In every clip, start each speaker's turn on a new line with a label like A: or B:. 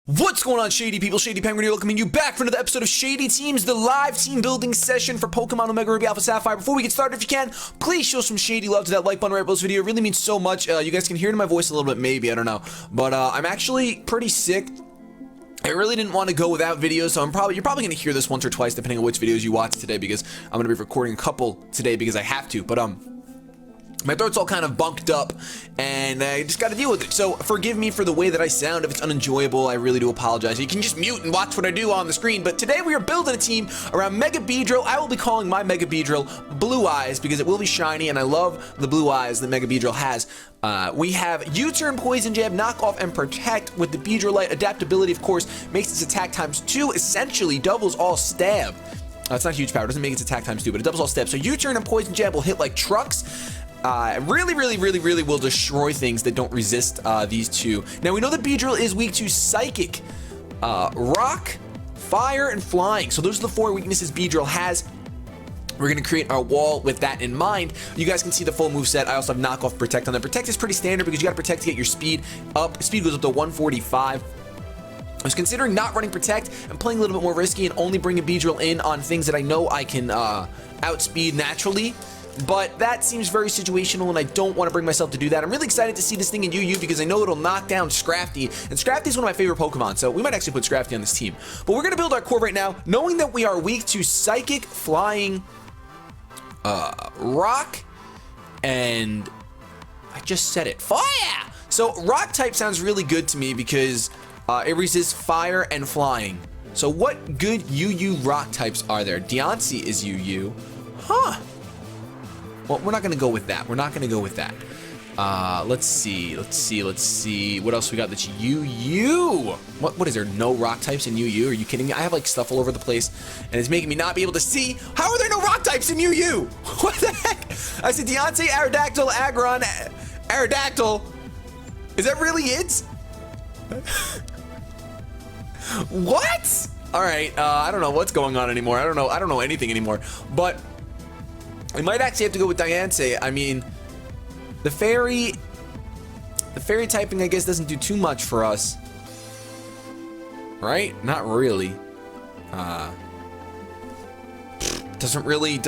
A: What's going on, Shady people? ShadyPenguinn here, welcoming you back for another episode of Shady Teams, the live team building session for Pokemon Omega Ruby Alpha Sapphire. Before we get started, if you can, please show some shady love to that like button right below this video. It really means so much. You guys can hear it in my voice a little bit, maybe, I don't know. But I'm actually pretty sick. I really didn't want to go without videos, so you're probably going to hear this once or twice depending on which videos you watch today, because I'm going to be recording a couple today because I have to. But my throat's all kind of bunked up, and I just got to deal with it. So forgive me for the way that I sound. If it's unenjoyable, I really do apologize. You can just mute and watch what I do on the screen. But today we are building a team around Mega Beedrill. I will be calling my Mega Beedrill Blue Eyes because it will be shiny, and I love the blue eyes that Mega Beedrill has. We have U-turn, Poison Jab, Knock Off, and Protect with the Beedrillite. Adaptability, of course, makes its attack ×2, essentially doubles all stab. It's not huge power, it doesn't make its attack ×2, but it doubles all stab. So U-turn and Poison Jab will hit like trucks. Really will destroy things that don't resist these two. Now, we know that Beedrill is weak to Psychic, Rock, Fire, and Flying. So those are the 4 weaknesses Beedrill has. We're going to create our wall with that in mind. You guys can see the full moveset. I also have Knock Off, Protect on that. Protect is pretty standard because you got to Protect to get your speed up. Speed goes up to 145. I was considering not running Protect and playing a little bit more risky and only bringing Beedrill in on things that I know I can outspeed naturally. But that seems very situational, and I don't want to bring myself to do that. I'm really excited to see this thing in UU because I know it'll knock down Scrafty, and Scrafty is one of my favorite Pokemon, so we might actually put Scrafty on this team. But we're going to build our core right now, knowing that we are weak to Psychic, Flying, Rock, and I just said it, Fire! So Rock type sounds really good to me because it resists Fire and Flying. So what good UU Rock types are there? Deontay is UU. Huh. Well, we're not going to go with that. We're not going to go with that. Let's see. What else we got that's UU? What is there? No rock types in UU? Are you kidding me? I have like stuff all over the place, and it's making me not be able to see. How are there no rock types in UU? What the heck? I see Deontay, Aerodactyl, Aggron, Aerodactyl. Is that really it? What? All right. I don't know what's going on anymore. I don't know anything anymore. But we might actually have to go with Deontay. I mean, the fairy typing, I guess, doesn't do too much for us, right? Not really. Doesn't really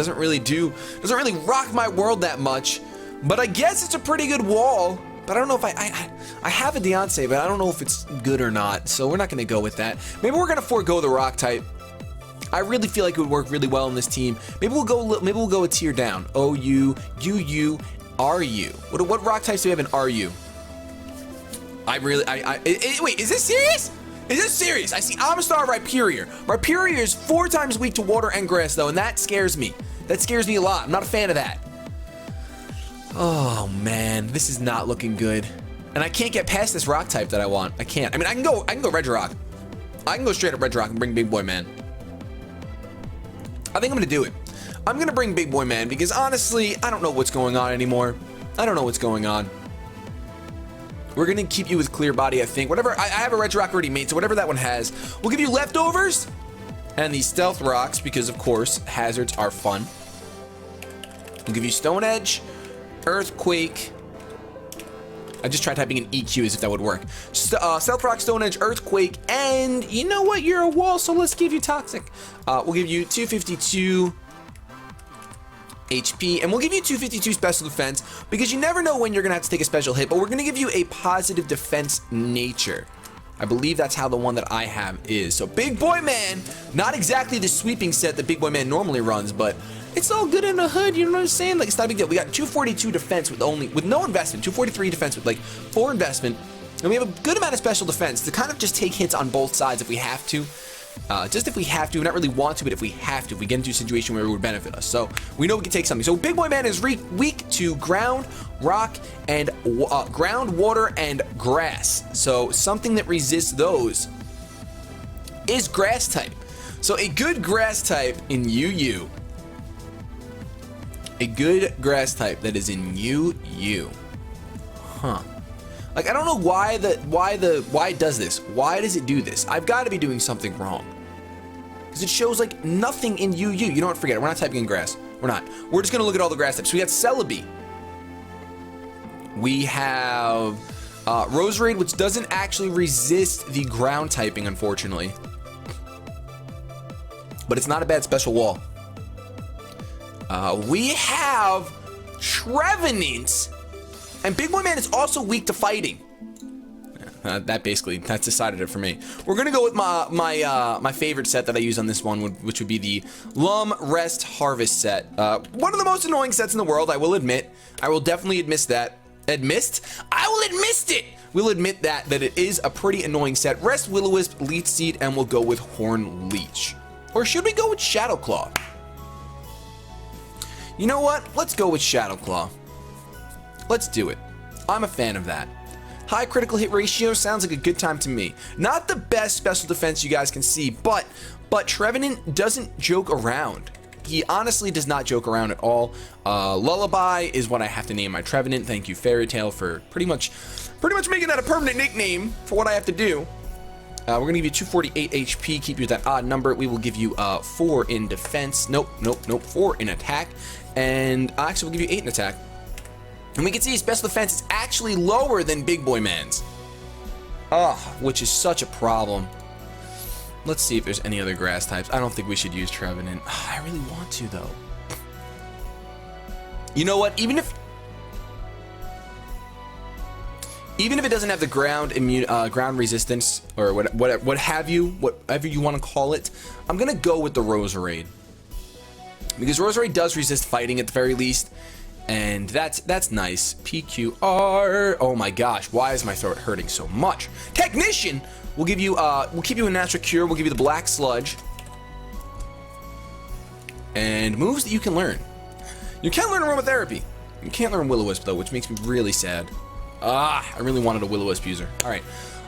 A: rock my world that much. But I guess it's a pretty good wall. But I don't know if I have a Deontay, but I don't know if it's good or not. So we're not going to go with that. Maybe we're going to forego the rock type. I really feel like it would work really well in this team. Maybe we'll go a tier down. OU, UU, RU. What rock types do we have in RU? Wait, is this serious? Is this serious? I see Amistar, Rhyperior. Rhyperior is 4 times weak to water and grass though, and that scares me. That scares me a lot. I'm not a fan of that. Oh man, this is not looking good. And I can't get past this rock type that I want. I can't. I mean, I can go Regirock. I can go straight up Regirock and bring Big Boy Man. I think I'm gonna do it. I'm gonna bring Big Boy Man because honestly, I don't know what's going on anymore. I don't know what's going on. We're gonna keep you with Clear Body, I think. Whatever, I have a Regirock already made, so whatever that one has. We'll give you Leftovers and these Stealth Rocks because, of course, hazards are fun. We'll give you Stone Edge, Earthquake. I just tried typing in EQ as if that would work. Stealth Rock, Stone Edge, Earthquake, and you know what? You're a wall, so let's give you Toxic. We'll give you 252 HP, and we'll give you 252 Special Defense because you never know when you're going to have to take a special hit, but we're going to give you a Positive Defense Nature. I believe that's how the one that I have is. So Big Boy Man, not exactly the sweeping set that Big Boy Man normally runs, but it's all good in the hood, you know what I'm saying? Like, it's not a big deal. We got 242 defense with no investment, 243 defense with like 4 investment, and we have a good amount of special defense to kind of just take hits on both sides if we have to. Just if we have to, not really want to, but if we have to, if we get into a situation where it would benefit us. So we know we can take something. So Big Boy Man is weak to ground, rock, and ground, water, and grass. So something that resists those is grass type. So a good grass type in UU. A good grass type that is in UU. Huh. Like, I don't know why it does this. Why does it do this? I've got to be doing something wrong. Because it shows, like, nothing in UU. You know what? Forget it. We're not typing in grass. We're not. We're just going to look at all the grass types. So we got Celebi. We have Roserade, which doesn't actually resist the ground typing, unfortunately. But it's not a bad special wall. We have Trevenant. And Big Boy Man is also weak to fighting. That's decided it for me. We're gonna go with my favorite set that I use on this one, which would be the Lum Rest Harvest set. One of the most annoying sets in the world, I will admit. I will definitely admit that. I will admit it. We'll admit that it is a pretty annoying set. Rest Will-O-Wisp, Leech Seed, and we'll go with Horn Leech. Or should we go with Shadow Claw? You know what? Let's go with Shadow Claw. Let's do it. I'm a fan of that. High critical hit ratio sounds like a good time to me. Not the best special defense you guys can see, but Trevenant doesn't joke around. He honestly does not joke around at all. Lullaby is what I have to name my Trevenant. Thank you, Fairy Tale, for pretty much making that a permanent nickname for what I have to do. We're gonna give you 248 HP, keep you that odd number. We will give you 4 in defense. Nope, 4 in attack. And actually we'll give you 8 in attack. And we can see special defense is actually lower than Big Boy Man's. Which is such a problem. Let's see if there's any other grass types. I don't think we should use Trevenant. I really want to, though. You know what? Even if it doesn't have the ground resistance, or what have you, whatever you want to call it, I'm gonna go with the Roserade. Because Roserade does resist fighting at the very least. And that's nice. PQR. Oh my gosh, why is my throat hurting so much? Technician! We'll give you we'll keep you a natural cure, we'll give you the black sludge. And moves that you can learn. You can learn aromatherapy. You can't learn Will-O-Wisp though, which makes me really sad. I really wanted a Will-O-Wisp user. Alright.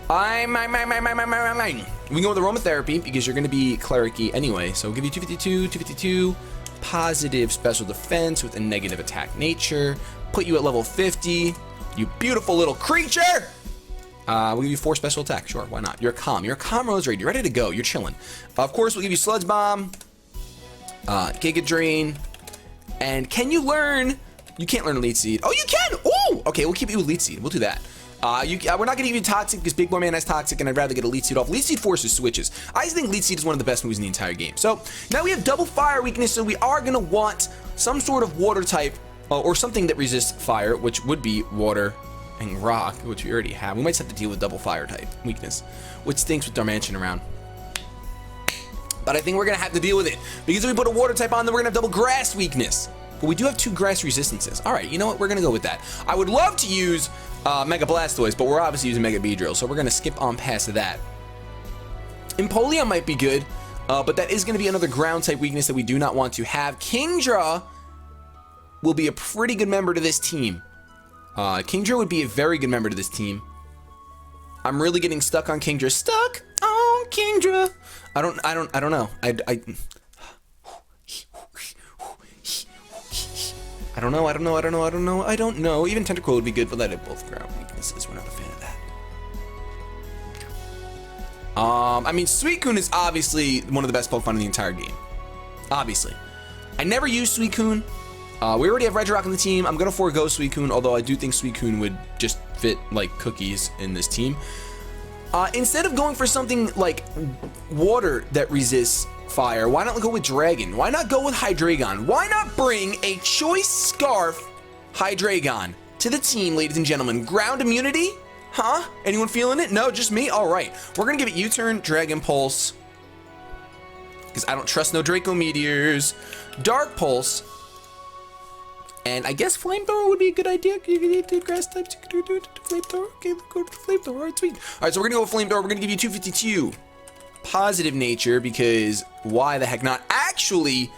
A: We can go with aromatherapy because you're gonna be cleric-y anyway. So we'll give you 252, 252. Positive special defense with a negative attack nature. Put you at level 50. You beautiful little creature. We'll give you 4 special attack. Sure, why not? You're calm. You're a calm Roserade. You're ready to go. You're chilling. Of course, we'll give you Sludge Bomb, Giga Drain, and can you learn? You can't learn Leech Seed. Oh, you can. Oh, okay. We'll keep you with Leech Seed. We'll do that. We're not going to give you Toxic because Big Boy Man has Toxic, and I'd rather get a Leech Seed off. Leech Seed forces switches. I think Leech Seed is one of the best moves in the entire game. So now we have double fire weakness, so we are going to want some sort of water type or something that resists fire, which would be water and rock, which we already have. We might just have to deal with double fire type weakness, which stinks with Darmanitan around. But I think we're going to have to deal with it because if we put a water type on, then we're going to have double grass weakness. But we do have 2 grass resistances. All right, you know what? We're going to go with that. I would love to use Mega Blastoise, but we're obviously using Mega Beedrill, so we're going to skip on past that. Empoleon might be good, but that is going to be another ground type weakness that we do not want to have. Kingdra will be a pretty good member to this team. Kingdra would be a very good member to this team. I'm really getting stuck on Kingdra. Stuck on Kingdra. I don't know. I don't know. Even Tentacool would be good, but that have both ground weaknesses. We're not a fan of that. I mean, Suicune is obviously one of the best Pokemon in the entire game. Obviously. I never use Suicune. We already have Regirock on the team. I'm going to forego Suicune, although I do think Suicune would just fit like cookies in this team. Instead of going for something like water that resists fire, why not go with Dragon? Why not go with Hydreigon? Why not bring a Choice Scarf Hydreigon to the team, ladies and gentlemen? Ground immunity? Huh? Anyone feeling it? No, just me? All right. We're going to give it U-Turn, Dragon Pulse, because I don't trust no Draco Meteors. Dark Pulse. And I guess Flamethrower would be a good idea. You can do grass types. You can do Flamethrower. Okay, let's go to Flamethrower. All right, sweet. All right, so we're going to go with Flamethrower. We're going to give you 252. Positive nature, because why the heck not? Actually,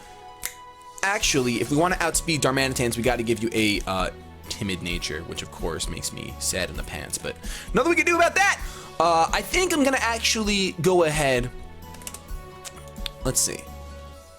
A: if we want to outspeed Darmanitans, we got to give you a timid nature, which of course makes me sad in the pants, but nothing we can do about that. I think I'm going to actually go ahead. Let's see.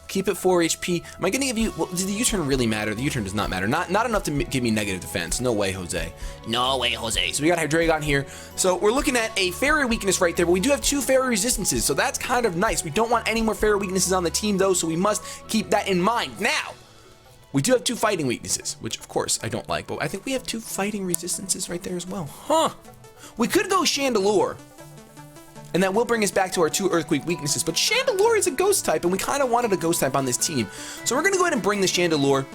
A: Keep it 4 HP. Am I going to give you... Well, does the U-turn really matter? The U-turn does not matter. Not enough to give me negative defense. No way, Jose. No way, Jose. So we got Hydreigon here. So we're looking at a Fairy weakness right there, but we do have 2 Fairy resistances, so that's kind of nice. We don't want any more Fairy weaknesses on the team, though, so we must keep that in mind. Now, we do have 2 fighting weaknesses, which, of course, I don't like, but I think we have 2 fighting resistances right there as well. Huh. We could go Chandelure, and that will bring us back to our 2 Earthquake weaknesses, but Chandelure is a ghost type, and we kind of wanted a ghost type on this team. So we're going to go ahead and bring the Chandelure.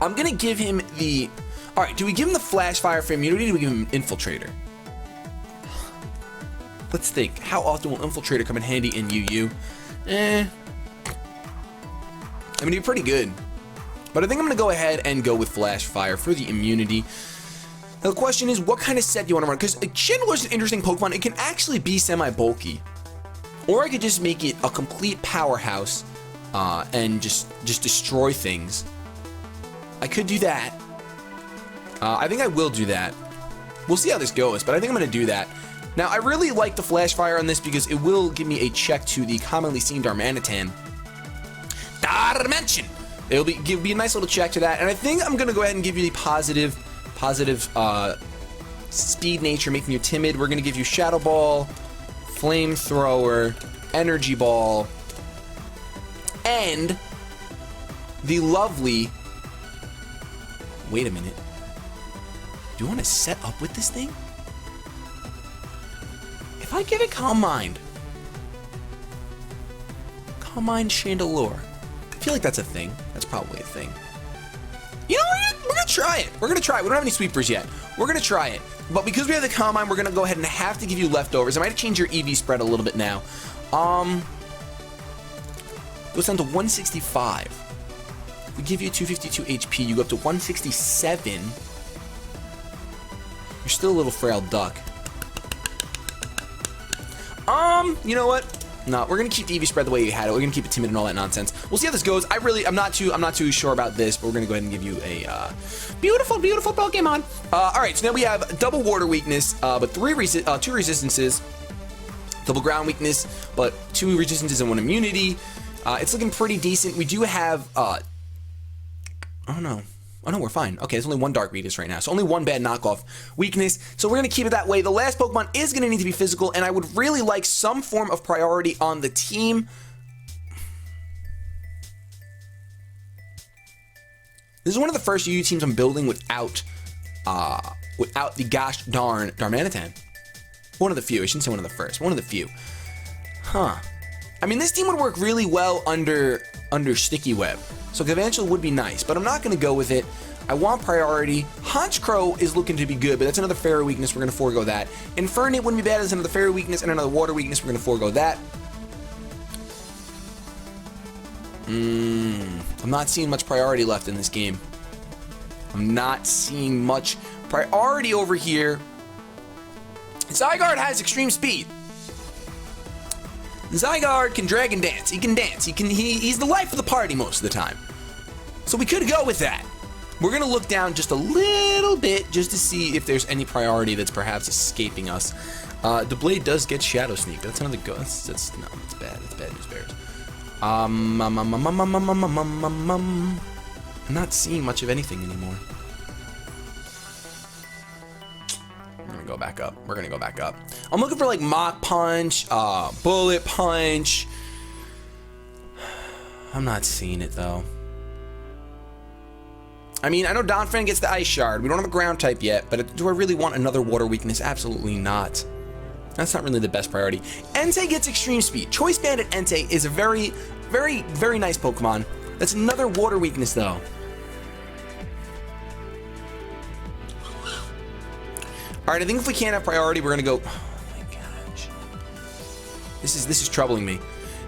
A: I'm going to give him the... Alright, do we give him the Flash Fire for immunity, or do we give him Infiltrator? Let's think. How often will Infiltrator come in handy in UU? I mean, he's pretty good. But I think I'm going to go ahead and go with Flash Fire for the immunity. Now, the question is, what kind of set do you want to run? Because Chandelure is an interesting Pokemon. It can actually be semi-bulky. Or I could just make it a complete powerhouse and just destroy things. I could do that. I think I will do that. We'll see how this goes, but I think I'm going to do that. Now, I really like the Flash Fire on this because it will give me a check to the commonly seen Darmanitan. Dimension! It'll be a nice little check to that, and I think I'm going to go ahead and give you the positive speed nature, making you timid. We're going to give you Shadow Ball, Flamethrower, Energy Ball, and the lovely... Wait a minute. Do you want to set up with this thing? If I give it Calm Mind Chandelure, I feel like that's a thing. That's probably a thing. You know, we're gonna try it. We're gonna try it. We don't have any sweepers yet. We're gonna try it. But because we have the Calm Mind, we're gonna go ahead and have to give you leftovers. I might change your EV spread a little bit now. Goes down to 165. If we give you 252 HP, you go up to 167. You're still a little frail duck. You know what? No, we're gonna keep the EV spread the way you had it. We're gonna keep it timid and all that nonsense. We'll see how this goes. I'm not too sure about this, but we're gonna go ahead and give you a beautiful Pokemon. All right, so now we have double water weakness, but 2 resistances, double ground weakness, but 2 resistances and 1 immunity. It's looking pretty decent. We do have oh no, we're fine. Okay, there's only 1 dark weakness right now, so only 1 bad knockoff weakness. So we're gonna keep it that way. The last Pokemon is gonna need to be physical, and I would really like some form of priority on the team. This is one of the first UU teams I'm building without the gosh darn Darmanitan. One of the few. I shouldn't say one of the first. One of the few. Huh. I mean, this team would work really well under Sticky Web. So Galvantula would be nice, but I'm not going to go with it. I want priority. Honchkrow is looking to be good, but that's another fairy weakness. We're going to forego that. Infernape wouldn't be bad as another fairy weakness and another water weakness. We're going to forego that. I'm not seeing much priority left in this game. I'm not seeing much priority over here. Zygarde has extreme speed. Zygarde can dragon dance. He can dance. He's the life of the party most of the time. So we could go with that. We're gonna look down just a little bit just to see if there's any priority that's perhaps escaping us. The blade does get Shadow Sneak. That's another go. That's no, it's bad. It's bad news bears. I'm not seeing much of anything anymore. We're gonna go back up. We're gonna go back up. I'm looking for like Mach Punch, Bullet Punch. I'm not seeing it though. I mean, I know Donphan gets the Ice Shard. We don't have a ground type yet, but do I really want another water weakness? Absolutely not. That's not really the best priority. Entei gets extreme speed. Choice Bandit Entei is a very, very, very nice Pokemon. That's another water weakness though. All right, I think if we can't have priority, we're gonna go. Oh my gosh, this is troubling me.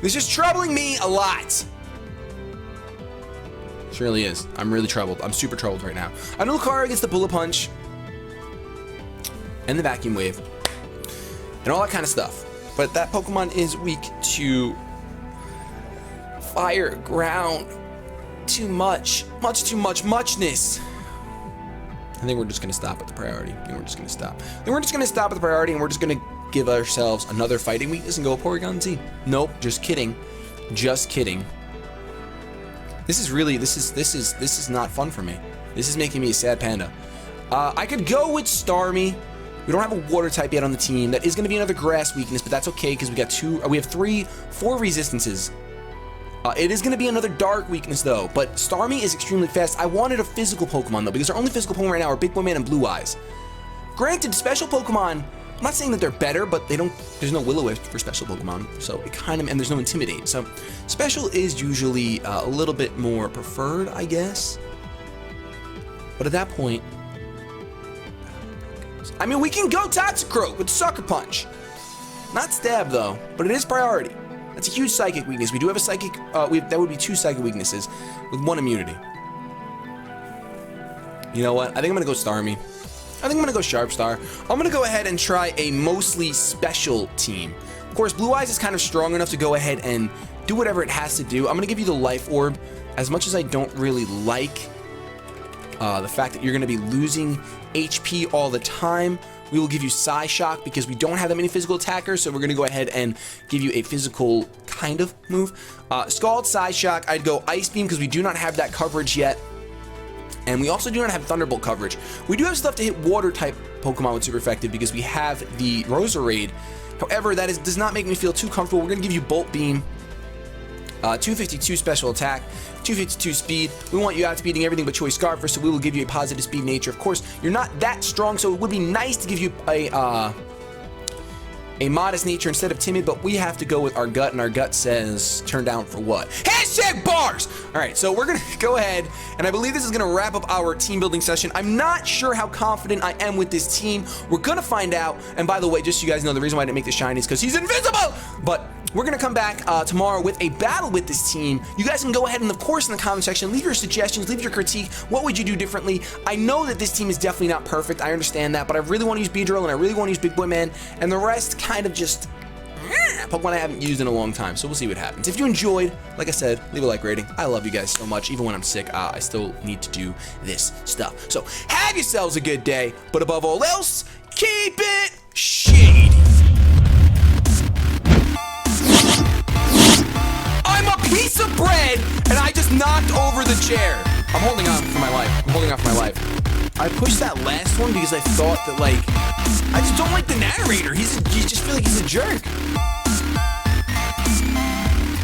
A: This is troubling me a lot. Surely is. I'm really troubled. I'm super troubled right now. I know Lucario gets the Bullet Punch and the Vacuum Wave and all that kind of stuff, but that Pokemon is weak to fire, ground, too much, muchness. I think we're just gonna stop at the priority. I think we're just gonna stop. Then we're just gonna stop at the priority, and we're just gonna give ourselves another fighting weakness and go Porygon Z. Nope, just kidding. Just kidding. This is really, this is not fun for me. This is making me a sad panda. I could go with Starmie. We don't have a water type yet on the team. That is gonna be another grass weakness, but that's okay because we have 4 resistances. It is going to be another dark weakness though, but Starmie is extremely fast. I wanted a physical Pokemon though, because our only physical Pokemon right now are Big Boy Man and Blue Eyes. Granted, special Pokemon, I'm not saying that they're better, but there's no Will-O-Wisp for special Pokemon, so it kind of, and there's no Intimidate. So special is usually a little bit more preferred, I guess. But at that point, I mean, we can go Toxicroak with Sucker Punch. Not Stab, though, but it is priority. That's a huge psychic weakness. We do have a psychic, that would be 2 psychic weaknesses with 1 immunity. You know what? I think I'm gonna go Starmie. I think I'm gonna go Sharp Star. I'm gonna go ahead and try a mostly special team. Of course, Blue Eyes is kind of strong enough to go ahead and do whatever it has to do. I'm gonna give you the Life Orb. As much as I don't really like the fact that you're gonna be losing HP all the time, we will give you Psy Shock because we don't have that many physical attackers, so we're gonna go ahead and give you a physical kind of move. Scald, Psy Shock, I'd go Ice Beam because we do not have that coverage yet. And we also do not have Thunderbolt coverage. We do have stuff to hit water type Pokemon with super effective because we have the Roserade. However, that does not make me feel too comfortable. We're gonna give you Bolt Beam, 252 special attack, 252 speed. We want you outspeeding everything but Choice Scarf, so we will give you a positive speed nature. Of course, you're not that strong, so it would be nice to give you a modest nature instead of timid, but we have to go with our gut, and our gut says turn down for what? Hashtag bars! All right, so we're gonna go ahead, and I believe this is gonna wrap up our team building session. I'm not sure how confident I am with this team. We're gonna find out, and by the way, just so you guys know, the reason why I didn't make this shiny is because he's invisible! But we're gonna come back tomorrow with a battle with this team. You guys can go ahead and, of course, in the comment section, leave your suggestions, leave your critique. What would you do differently? I know that this team is definitely not perfect. I understand that, but I really want to use Beedrill, and I really want to use Big Boy Man, and the rest kind of just Pokemon I haven't used in a long time, so we'll see what happens. If you enjoyed, like I said, leave a like rating. I love you guys so much. Even when I'm sick, I still need to do this stuff. So have yourselves a good day, but above all else, keep it shady. I'm a piece of bread, and I just knocked over the chair. I'm holding on for my life. I'm holding on for my life. I pushed that last one because I thought that, like, I just don't like the narrator. You just feel like he's a jerk.